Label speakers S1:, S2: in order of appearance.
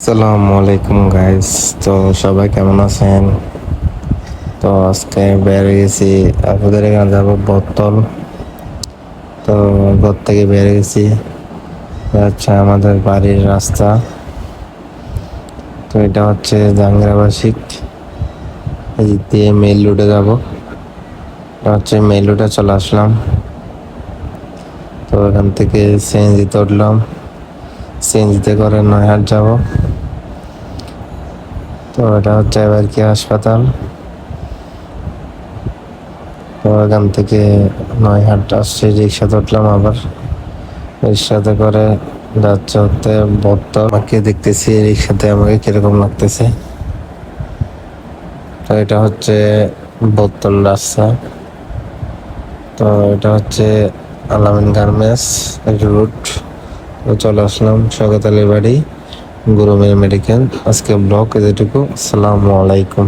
S1: আসসালামু আলাইকুম গাইস। তো সবাই কেমন আছেন? তো আজকে বের গেছি, আপনাদের এখানে যাবো বোতল। তো ঘর থেকে বের গেছি, আচ্ছা আমাদের বাড়ির রাস্তা। তো এটা হচ্ছে জাঙ্গিরাবাসিক, এই দিয়ে মেইল রোডে যাবো। এটা হচ্ছে মেইল রোডে চলে আসলাম। তো এখান থেকে সিএনজিতে উঠলাম, সিএনজিতে করে নয়হাট যাব। তো এটা হচ্ছে এবার কি হাসপাতাল। তো এখান থেকে নয়হাট আসছে, রিক্সাতে উঠলাম, আবার রিক্সাতে করে যাচ্ছে হতে বর্তমান। আমাকে দেখতেছি রিক্সাতে আমাকে কিরকম লাগতেছে। তো এটা হচ্ছে বর্তমান রাস্তা। তো এটা হচ্ছে আলামিন গার্মেন্টস রুট। তো চলে আসলাম শওকত আলীর বাড়ি, গুরুমের মেডিকেল। আজকে ব্লগ এতটুকু। আসসালামু আলাইকুম।